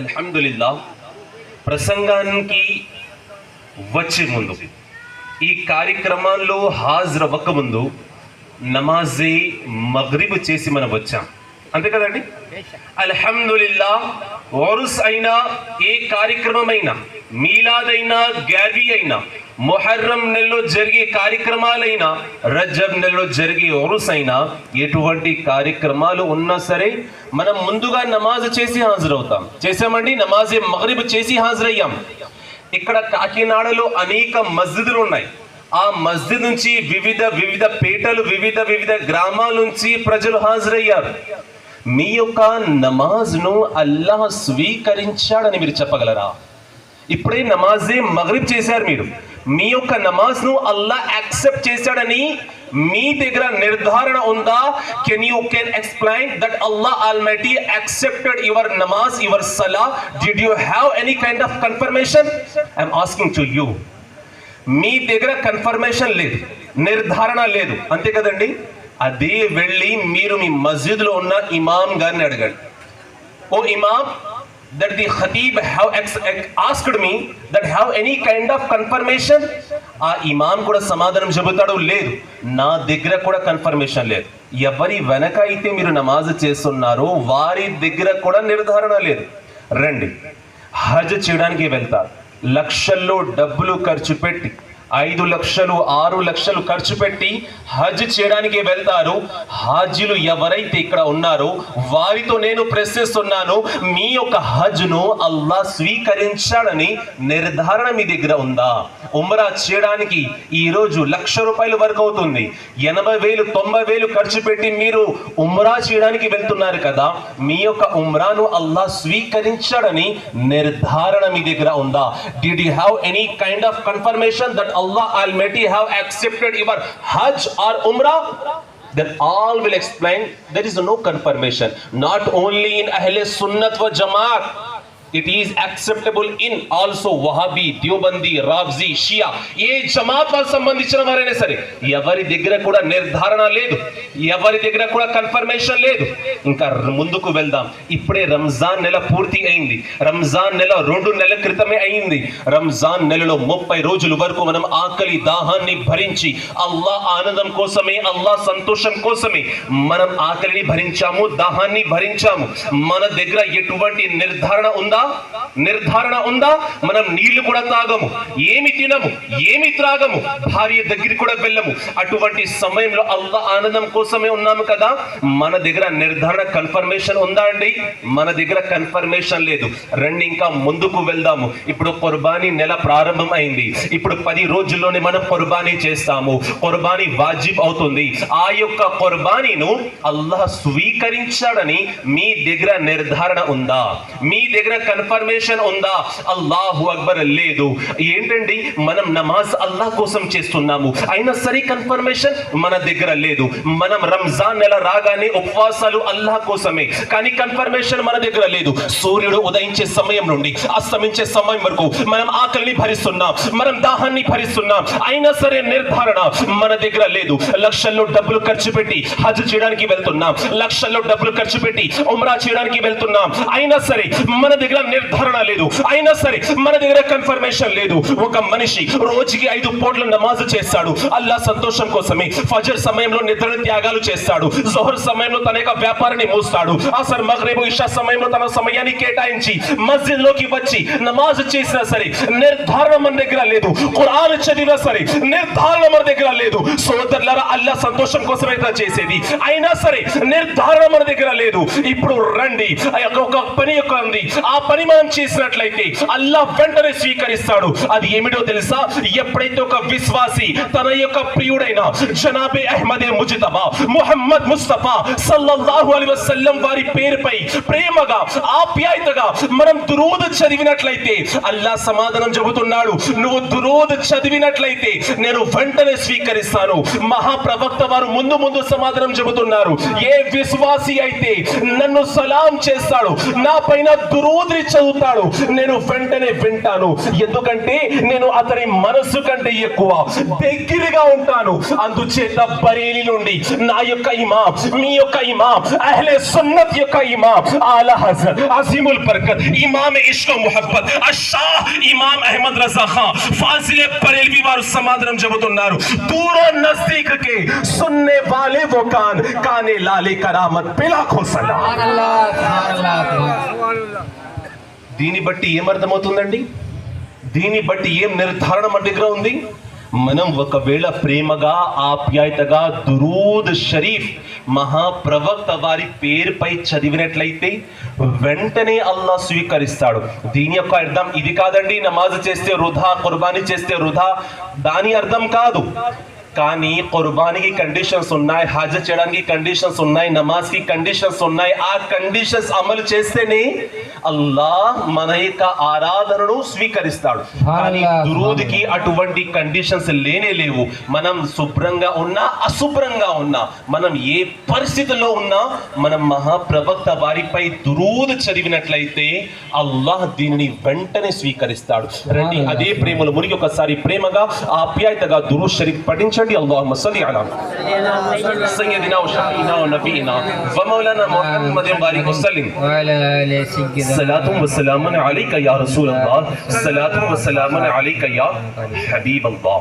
అల్హమ్దులిల్లా ప్రసంగానికి వచ్చే ముందు ఈ కార్యక్రమాల్లో హాజరవ్వక ముందు నమాజే మగ్రిబ్ చేసి మనం వచ్చాం, అంతే కదండి. అల్హమ్దులిల్లా ఉరుస్ అయినా ఏ కార్యక్రమమైనా, మీలాద్ అయినా, గ్యాబీ అయినా, మొహర్రం నెలలో జరిగే కార్యక్రమాలైనా, రజబ్ నెలలో జరిగే ఉరుస్ అయినా, ఎటువంటి కార్యక్రమాలు ఉన్నా సరే మనం ముందుగా నమాజ్ చేసి హాజరవుతాం. చేసామండి, నమాజే మగ్రిబ్ చేసి హాజరయ్యాం. ఇక్కడ కాకినాడలో అనేక మస్జిదులు ఉన్నాయి. ఆ మస్జిద్ నుంచి వివిధ పేటలు, వివిధ గ్రామాల నుంచి ప్రజలు హాజరయ్యారు. మీ యొక్క నమాజ్ను అల్లాహ్ స్వీకరించాడని మీరు చెప్పగలరా? ఇప్పుడే నమాజే మగ్రిబ్ చేశారు మీరు. మీ యొక్క నమాజ్ను అల్లాహ్ యాక్సెప్ట్ చేశాడని మీ దగ్గర నిర్ధారణ ఉందా? Can explain that Allah almighty accepted your namaz, your salah? Did you have any kind of confirmation? I'm asking to you. మీ దగ్గర కన్ఫర్మేషన్ లేదు, నిర్ధారణ లేదు, అంతే కదండి. అదే వెళ్ళి మీరు మీ మస్జిద్లో ఉన్న ఇమాం గారిని అడగండి, ఓ ఇమాం, that the khatib have asked me that have any kind of confirmation? ఆ ఇమాం కూడా సమాధానం చెబుతాడు, లేదు, నా దగ్గర కూడా కన్ఫర్మేషన్ లేదు. ఎవరి వెనక అయితే మీరు నమాజ్ చేస్తున్నారో వారి దగ్గర కూడా నిర్ధారణ లేదు. రండి, హజ్ చేయడానికి వెళ్తారు, లక్షల్లో డబ్బులు ఖర్చు పెట్టి, 5 లక్షలు 6 లక్షలు ఖర్చు పెట్టి హజ్ చేయడానికి వెళ్తారు. హాజీలు ఎవరైతే ఇక్కడ ఉన్నారో వారితో నేను ప్రశ్నిస్తున్నాను, మీ యొక్క హజ్ను అల్లాహ్ స్వీకరించాడని నిర్ధారణ మీ దగ్గర ఉందా? ఉమ్రా చేయడానికి ఈరోజు ₹1,00,000 వరకు అవుతుంది. 80,000 90,000 ఖర్చు పెట్టి మీరు ఉమ్రా చేయడానికి వెళ్తున్నారు కదా, మీ యొక్క ఉమ్రాను అల్లాహ్ స్వీకరించాడని నిర్ధారణ మీ దగ్గర ఉందా? Did you have any kind of confirmation that Allah Almighty have accepted your Hajj or Umrah? Then all will explain there is no confirmation. Not only in Ahle Sunnat wa Jamaat, it is acceptable in also Wahhabi, Deobandi, Rafzi, Shia. ఏ జమాత్ వాళ్ళకి సంబంధించిన వారైనా సరే ఎవరి దగ్గర కూడా నిర్ధారణ లేదు, ఎవరి దగ్గర కూడా కన్ఫర్మేషన్ లేదు. ఇంకా ముందుకు వెళ్దాం. ఇప్పుడే రంజాన్ నెల పూర్తి అయింది. రంజాన్ నెల 2 నెలల క్రితమే అయింది. రంజాన్ నెలలో 30 రోజుల వరకు మనం ఆకలి దాహాన్ని భరించి అల్లాహ్ ఆనందం కోసమే, అల్లాహ్ సంతోషం కోసమే మనం ఆకలిని భరించాము, దాహాన్ని భరించాము. మన దగ్గర ఎటువంటి నిర్ధారణ ఉందా? నిర్ధారణ ఉందా? మనం నీళ్లు కూడా తాగము, ఏమి తినము, ఏమి త్రాగము, భార్య దగ్గరికి కూడా వెళ్ళము. అటువంటి సమయంలో అల్లాహ్ ఆనందం కోసమే ఉన్నాము కదా. మన దగ్గర నిర్ధారణ కన్ఫర్మేషన్ ఉందా అండి? మన దగ్గర కన్ఫర్మేషన్ లేదు. రండి ఇంకా ముందుకు వెళ్దాము. ఇప్పుడు కుర్బానీ నెల ప్రారంభం అయింది. ఇప్పుడు 10 రోజుల్లోనే మనం కుర్బానీ చేస్తాము. కుర్బానీ వాజిబ్ అవుతుంది. ఆ యొక్క కుర్బానీను అల్లాహ్ స్వీకరించాడని మీ దగ్గర నిర్ధారణ ఉందా? మీ దగ్గర కన్ఫర్మేషన్ ఉందా? అల్లాహు అక్బర్ లేదు. ఏంటండి, మనం నమాజ్ అల్లాహ్ కోసం చేస్తున్నాము, అయినా సరే కన్ఫర్మేషన్ మన దగ్గర లేదు. మనం రంజాన్ నెల రాగానే ఉపవాసాలు అల్లాహ్ కోసమే, కానీ కన్ఫర్మేషన్ మన దగ్గర లేదు. సూర్యుడు ఉదయించే సమయం నుండి అస్తమించే సమయం వరకు మనం ఆకలిని భరిస్తున్నాం, మనం దాహాన్ని భరిస్తున్నాం, అయినా సరే నిర్ధారణ మన దగ్గర లేదు. లక్షల్లో డబ్బులు ఖర్చు పెట్టి హజ్ చేయడానికి వెళ్తున్నాం, లక్షల్లో డబ్బులు ఖర్చు పెట్టి ఉమ్రా చేయడానికి వెళ్తున్నాం, అయినా సరే మన దగ్గర నిర్ధారణ లేదు, అయినా సరే మన దగ్గర కన్ఫర్మేషన్ లేదు. ఒక మనిషి రోజుకి 5 పూట్ల నమాజ్ చేస్తాడు అల్లాహ్ సంతోషం కోసమే. ఫజర్ సమయంలో నిద్ర త్యాగాలు చేస్తాడు, జోహర్ సమయంలో తన యొక్క వ్యాపారాన్ని మూస్తాడు, అసర్ మగ్రిబ్ ఇషా సమయంలో తన సమయాన్ని కేటాయించి మస్జిద్ లోకి వచ్చి నమాజ్ చేసినా సరే నిర్ధారణ మన దగ్గర లేదు. ఖురాన్ చదివినా సరే నిర్ధారణ మన దగ్గర లేదు. సోదరులారా, అల్లాహ్ సంతోషం కోసమే చేసేది, అయినా సరే నిర్ధారణ మన దగ్గర లేదు. ఇప్పుడు రండి, ఒక పని యొక్క ఉంది, ఆ పని మనం చేసినట్లయితే అల్లాహ్ వెంటనే స్వీకరిస్తాడు. అది ఏమిటో తెలుసా? ఎప్పుడైతే ఒక విశ్వాసి తన యొక్క ప్రియుడైన జనాబే అహ్మదే ముజ్తబా ముహమ్మద్ ముస్తఫా సల్లల్లాహు అలైహి వసల్లం వారి పేరుపై ప్రేమగా, ఆప్యాయతగా మనం దురూద్ చదివినట్లయితే అల్లాహ్ సమాధానం చెబుతున్నాడు, నువ్వు దురూద్ చదివినట్లయితే నేను వెంటనే స్వీకరిస్తాను. మహాప్రవక్త వారు ముందు సమాధానం చెబుతున్నారు, ఏ విశ్వాసి అయితే నన్ను సలాం చేస్తాడు, నా పైన దురూద్ దురూది చదువుతాడు, నేను వెంటనే వింటాను. ఎందుకంటే నేను అతని మనస్సు కంటే ఎక్కువ దగ్గరగా ఉంటాను. అందుచేత బరేలి నుండి నా యొక్క ఇమాం, మీ యొక్క ఇమాం, అహ్లే సున్నత్ యొక్క ఇమాం ఆలా హజరత్ అజీముల్ బర్కత్ ఇమాం ఇష్క్ ముహబ్బత్ అషాహ్ ఇమాం అహ్మద్ రజా ఖాన్ ఫాజిలే బరేల్వి వారు సమాధానం చెబుతున్నారు, దూరో నజదీక్ కే సున్నే వాలే वो कान काने लाले करामत बिलाखो सलाम. దీన్ని బట్టి ఏమర్థమవుతుందండి? దీన్ని బట్టి ఏం నిర్ధారణ మన దగ్గర ఉంది? మనం ఒకవేళ ప్రేమగా ఆప్యాయతగా దురూద్ షరీఫ్ మహాప్రవక్త వారి పేరుపై చదివినట్లయితే వెంటనే అల్లా స్వీకరిస్తాడు. దీని యొక్క అర్థం ఇది కాదండి, నమాజ్ చేస్తే వృధా, కుర్బానీ చేస్తే వృధా, దాని అర్థం కాదు. కానీ కుర్బానీకి కండిషన్స్ ఉన్నాయి, హజ్ చేయడానికి కండిషన్స్ ఉన్నాయి, నమాజ్ కి కండిషన్స్ ఉన్నాయి. ఆ కండిషన్స్ అమలు చేస్తేనే అల్లాహ్ మన యొక్క ఆరాధనను స్వీకరిస్తాడు. కానీ దురూద్కి అటువంటి కండిషన్స్ లేనే లేవు. మనం శుభ్రంగా ఉన్నా అశుభ్రంగా ఉన్నా, మనం ఏ పరిస్థితుల్లో ఉన్నా, మనం మహాప్రవక్త వారిపై దురూద్ చదివినట్లయితే అల్లాహ్ దీనిని వెంటనే స్వీకరిస్తాడు. రండి అదే ప్రేమలో మునిగి ఒకసారి ప్రేమగా ఆప్యాయతగా దురూద్ షరీఫ్ పఠించండి. اللهم صل على سيدنا وشفينا ونبينا ومولانا محمد وبارك وسلم وعلى آله سيدنا صلاة وسلام عليك يا رسول الله صلاة وسلام عليك يا حبيب الله.